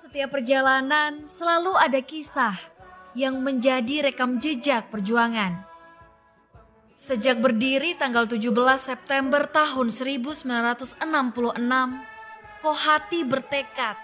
Setiap perjalanan selalu ada kisah yang menjadi rekam jejak perjuangan. Sejak berdiri tanggal 17 September tahun 1966, Kohati bertekad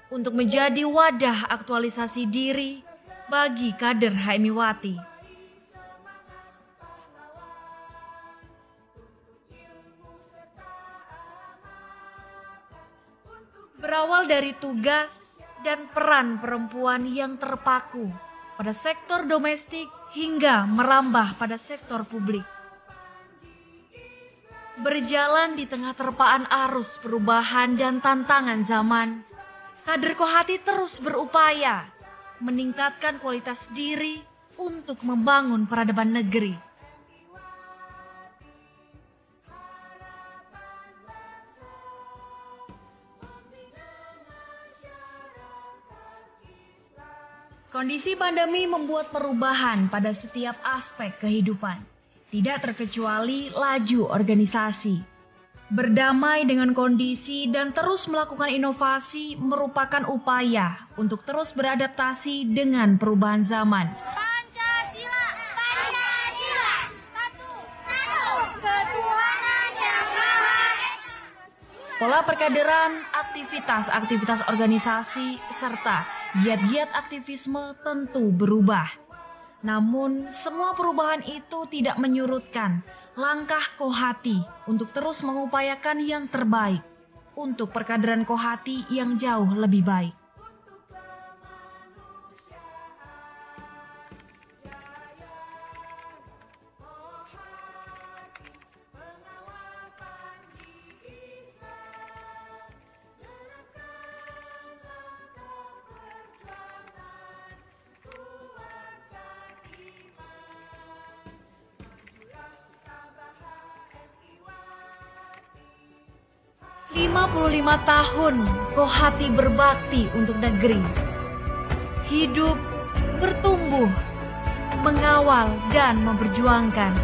untuk menjadi wadah aktualisasi diri bagi kader HMI Wati. Berawal dari tugas dan peran perempuan yang terpaku pada sektor domestik hingga merambah pada sektor publik. Berjalan di tengah terpaan arus perubahan dan tantangan zaman, kader Kohati terus berupaya meningkatkan kualitas diri untuk membangun peradaban negeri. Kondisi pandemi membuat perubahan pada setiap aspek kehidupan, tidak terkecuali laju organisasi. Berdamai dengan kondisi dan terus melakukan inovasi merupakan upaya untuk terus beradaptasi dengan perubahan zaman. Pancasila, Pancasila, satu, ketuhanan yang maha esa. Pola perkaderan, aktivitas organisasi, serta giat-giat aktivisme tentu berubah. Namun, semua perubahan itu tidak menyurutkan langkah Kohati untuk terus mengupayakan yang terbaik untuk perkaderan Kohati yang jauh lebih baik. Lima tahun Kohati berbakti untuk negeri. Hidup, bertumbuh, mengawal dan memperjuangkan.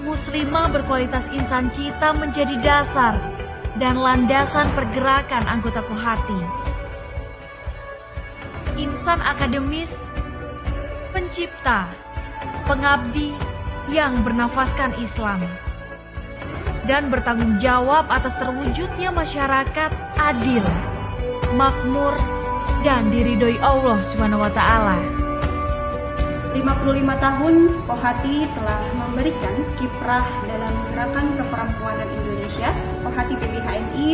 Muslimah berkualitas insan cita menjadi dasar dan landasan pergerakan anggota Kohati. Insan akademis, pencipta, pengabdi yang bernafaskan Islam dan bertanggung jawab atas terwujudnya masyarakat adil, makmur, dan diridhoi Allah SWT. 55 tahun Kohati telah memberikan kiprah dalam gerakan keperempuanan Indonesia. Kohati PBHMI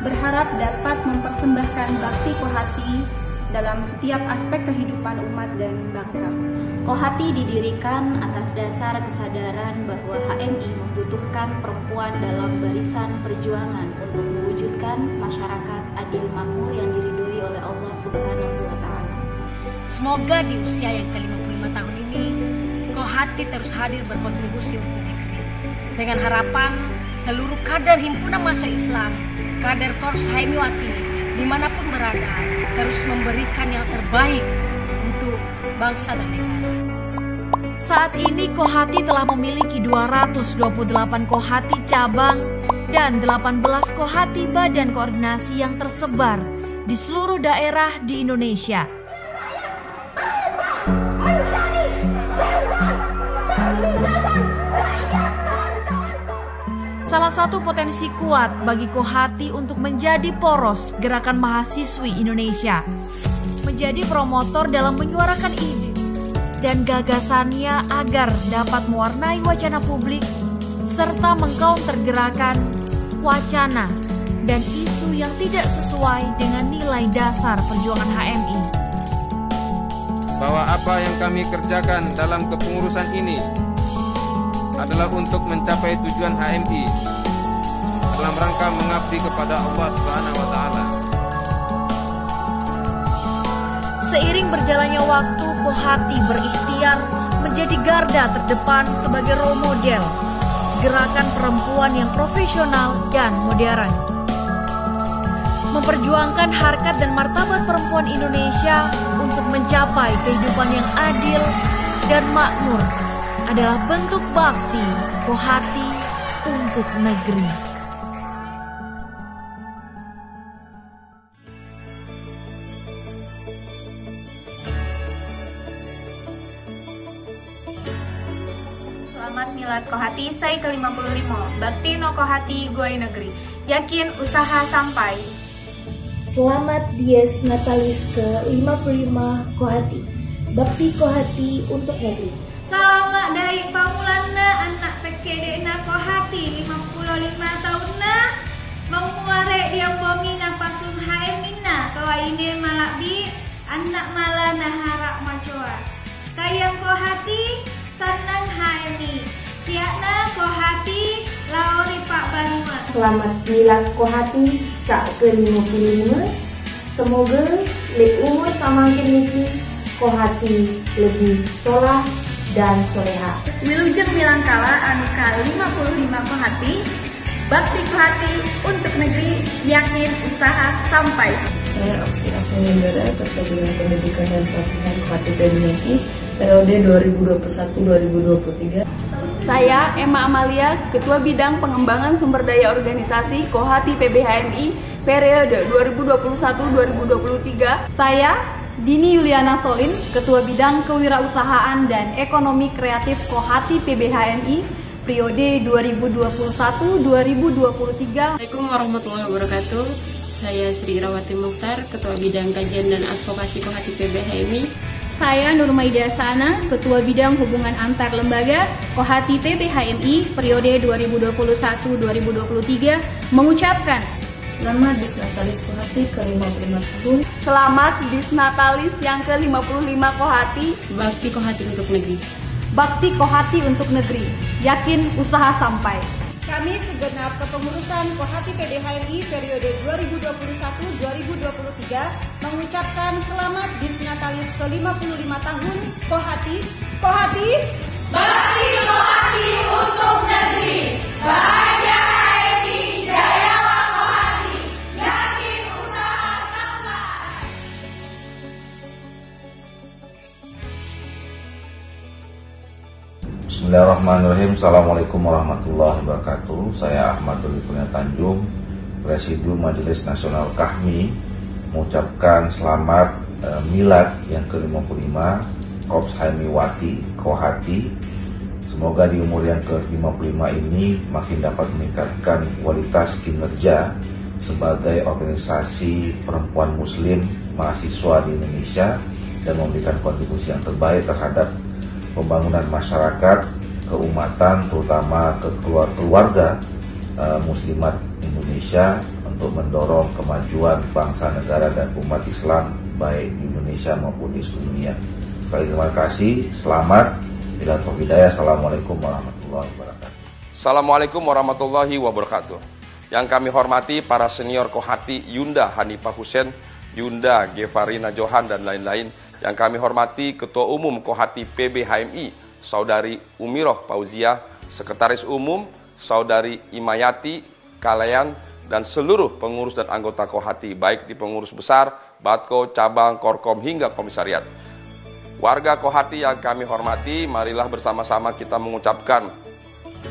berharap dapat mempersembahkan bakti Kohati dalam setiap aspek kehidupan umat dan bangsa. Kohati didirikan atas dasar kesadaran bahwa HMI membutuhkan perempuan dalam barisan perjuangan untuk mewujudkan masyarakat adil makmur yang diridhoi oleh Allah Subhanahu wa Ta'ala. Semoga di usia yang ke-55 tahun ini, Kohati terus hadir berkontribusi untuk negeri. Dengan harapan seluruh kader himpunan mahasiswa Islam, kader Korps HMI Wati, dimanapun berada, terus memberikan yang terbaik untuk bangsa dan negara. Saat ini Kohati telah memiliki 228 Kohati cabang dan 18 Kohati badan koordinasi yang tersebar di seluruh daerah di Indonesia. Salah satu potensi kuat bagi Kohati untuk menjadi poros gerakan mahasiswi Indonesia, menjadi promotor dalam menyuarakan ide dan gagasannya agar dapat mewarnai wacana publik serta mengcounter gerakan, wacana, dan isu yang tidak sesuai dengan nilai dasar perjuangan HMI. Bahwa apa yang kami kerjakan dalam kepengurusan ini adalah untuk mencapai tujuan HMI dalam rangka mengabdi kepada Allah Subhanahu wa Ta'ala. Seiring berjalannya waktu, Kohati berikhtiar menjadi garda terdepan sebagai role model gerakan perempuan yang profesional dan modern. Memperjuangkan harkat dan martabat perempuan Indonesia untuk mencapai kehidupan yang adil dan makmur adalah bentuk bakti Kohati untuk negeri. sahabat Kohati Sai ke-55, Bakti no Kohati Goy Negeri. Yakin usaha sampai. Selamat Dies Natalis ke-55 Kohati, Bakti Kohati untuk negeri. Selamat dari pamulana anak pekedekna Kohati 55 tahunna menguarek dia bongi napasun haemina kawaine malabi anak mala naharak macoa kayang Kohati sanang haemi siakna Kohati laori Pak Banua. Selamat milad Kohati sak ke-55. Semoga lek umur samakin niki Kohati lebih sholah dan soleha. Wilujeng Milangkala anu ke-55 Kohati, Bakti Kohati untuk negeri, yakin usaha sampai. Saya Oksi Asmendara, Ketua Bidang Pendidikan dan Pelatihan Kohati PBHMI periode 2021-2023. Saya Emma Amalia, Ketua Bidang Pengembangan Sumber Daya Organisasi Kohati PBHMI periode 2021-2023. Saya Dini Yuliana Solin, Ketua Bidang Kewirausahaan dan Ekonomi Kreatif Kohati PBHMI periode 2021-2023. Assalamualaikum warahmatullahi wabarakatuh. Saya Sri Rawati Mukhtar, Ketua Bidang Kajian dan Advokasi Kohati PBHMI. Saya Nurmaida Sana, Ketua Bidang Hubungan Antar Lembaga Kohati PBHMI periode 2021-2023 mengucapkan Selamat Disnatalis Kohati ke-55 tahun. Selamat Disnatalis yang ke-55 Kohati. Bakti Kohati untuk negeri. Bakti Kohati untuk negeri. Yakin usaha sampai. Kami segenap kepengurusan Kohati PBHMI periode 2021-2023 mengucapkan selamat Disnatalis ke-55 tahun Kohati. Kohati, Bakti Kohati untuk negeri. Bahagia HMI, jayalah Kohati. Yakin usaha sampai. Bismillahirrahmanirrahim. Assalamualaikum warahmatullahi wabarakatuh. Saya Ahmad Doli Kurnia Tanjung, Presidium Majelis Nasional KAHMI, mengucapkan selamat milad yang ke-55 Korps Haemiwati Kohati. Semoga di umur yang ke-55 ini makin dapat meningkatkan kualitas kinerja sebagai organisasi perempuan muslim mahasiswa di Indonesia dan memberikan kontribusi yang terbaik terhadap pembangunan masyarakat, keumatan, terutama keluarga muslimat Indonesia untuk mendorong kemajuan bangsa, negara, dan umat Islam baik di Indonesia maupun di seluruh dunia. Terima kasih, selamat, bila hidayah. Assalamualaikum warahmatullahi wabarakatuh. Assalamualaikum warahmatullahi wabarakatuh. Yang kami hormati para senior Kohati Yunda Hanifah Hussein, Yunda Gevarina Johan, dan lain-lain. Yang kami hormati Ketua Umum Kohati PBHMI, Saudari Umiroh Pauziah, Sekretaris Umum, Saudari Imayati Kalayan, dan seluruh pengurus dan anggota Kohati, baik di pengurus besar, Batko, Cabang, Korkom, hingga Komisariat. Warga Kohati yang kami hormati, marilah bersama-sama kita mengucapkan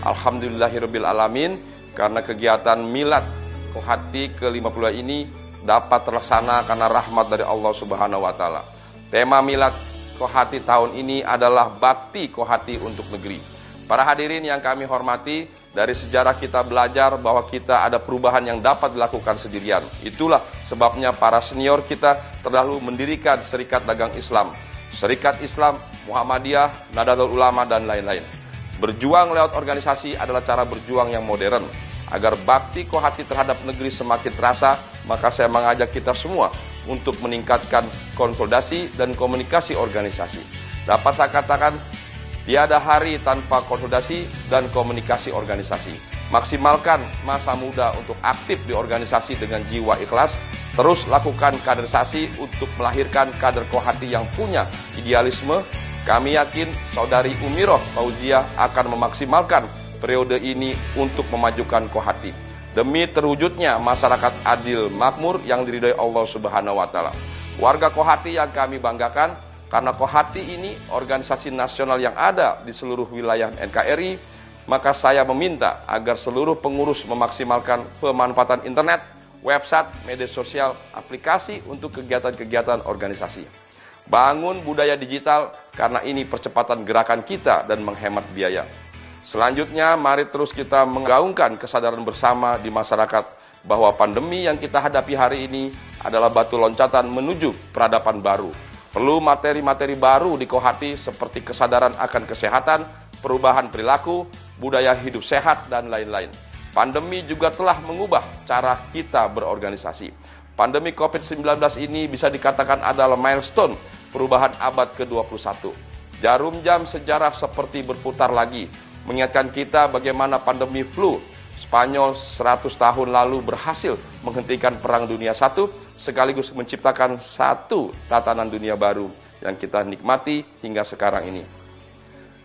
Alhamdulillahirabbil alamin, karena kegiatan milad Kohati ke-55 ini dapat terlaksana karena rahmat dari Allah Subhanahu wa Ta'ala. Tema milad Kohati tahun ini adalah Bakti Kohati untuk negeri. Para hadirin yang kami hormati, dari sejarah kita belajar bahwa kita ada perubahan yang dapat dilakukan sendirian. Itulah sebabnya para senior kita terdahulu mendirikan Serikat Dagang Islam, Serikat Islam, Muhammadiyah, Nahdlatul Ulama, dan lain-lain. Berjuang lewat organisasi adalah cara berjuang yang modern. Agar bakti Kohati terhadap negeri semakin terasa, maka saya mengajak kita semua untuk meningkatkan konsolidasi dan komunikasi organisasi. Dapat saya katakan, tiada hari tanpa konsolidasi dan komunikasi organisasi. Maksimalkan masa muda untuk aktif di organisasi dengan jiwa ikhlas. Terus lakukan kaderisasi untuk melahirkan kader Kohati yang punya idealisme. Kami yakin Saudari Umiroh Pauziah akan memaksimalkan periode ini untuk memajukan Kohati demi terwujudnya masyarakat adil makmur yang diridhoi Allah Subhanahu wa Ta'ala. Warga Kohati yang kami banggakan, karena Kohati ini organisasi nasional yang ada di seluruh wilayah NKRI, maka saya meminta agar seluruh pengurus memaksimalkan pemanfaatan internet, website, media sosial, aplikasi untuk kegiatan-kegiatan organisasi. Bangun budaya digital, karena ini percepatan gerakan kita dan menghemat biaya. Selanjutnya, mari terus kita menggaungkan kesadaran bersama di masyarakat bahwa pandemi yang kita hadapi hari ini adalah batu loncatan menuju peradaban baru. Perlu materi-materi baru di Kohati seperti kesadaran akan kesehatan, perubahan perilaku, budaya hidup sehat, dan lain-lain. Pandemi juga telah mengubah cara kita berorganisasi. Pandemi COVID-19 ini bisa dikatakan adalah milestone perubahan abad ke-21. Jarum jam sejarah seperti berputar lagi, mengingatkan kita bagaimana pandemi flu Spanyol 100 tahun lalu berhasil menghentikan Perang Dunia I, sekaligus menciptakan satu tatanan dunia baru yang kita nikmati hingga sekarang ini.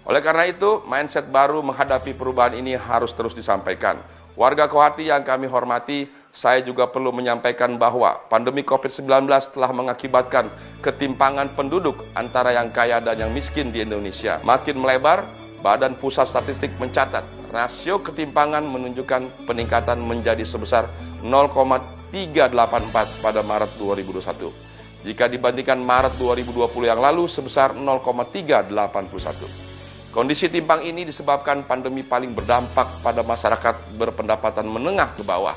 Oleh karena itu, mindset baru menghadapi perubahan ini harus terus disampaikan. Warga Kohati yang kami hormati, saya juga perlu menyampaikan bahwa pandemi COVID-19 telah mengakibatkan ketimpangan penduduk antara yang kaya dan yang miskin di Indonesia makin melebar. Badan Pusat Statistik mencatat rasio ketimpangan menunjukkan peningkatan menjadi sebesar 0,384 pada Maret 2021. Jika dibandingkan Maret 2020 yang lalu sebesar 0,381. Kondisi timpang ini disebabkan pandemi paling berdampak pada masyarakat berpendapatan menengah ke bawah.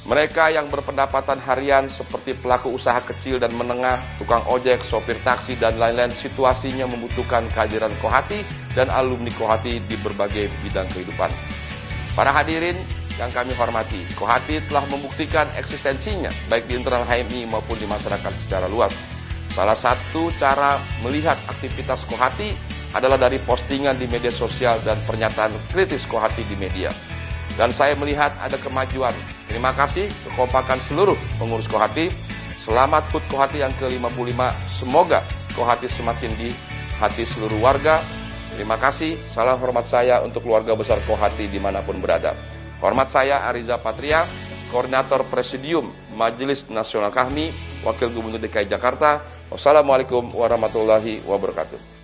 Mereka yang berpendapatan harian seperti pelaku usaha kecil dan menengah, tukang ojek, sopir taksi, dan lain-lain situasinya membutuhkan kehadiran Kohati dan alumni Kohati di berbagai bidang kehidupan. Para hadirin yang kami hormati, Kohati telah membuktikan eksistensinya baik di internal HMI maupun di masyarakat secara luas. Salah satu cara melihat aktivitas Kohati adalah dari postingan di media sosial dan pernyataan kritis Kohati di media. Dan saya melihat ada kemajuan. Terima kasih kekompakan seluruh pengurus Kohati. Selamat HUT Kohati yang ke-55. Semoga Kohati semakin di hati seluruh warga. Terima kasih. Salam hormat saya untuk keluarga besar Kohati dimanapun berada. Hormat saya Ariza Patria, Koordinator Presidium Majelis Nasional Kahmi, Wakil Gubernur DKI Jakarta. Wassalamualaikum warahmatullahi wabarakatuh.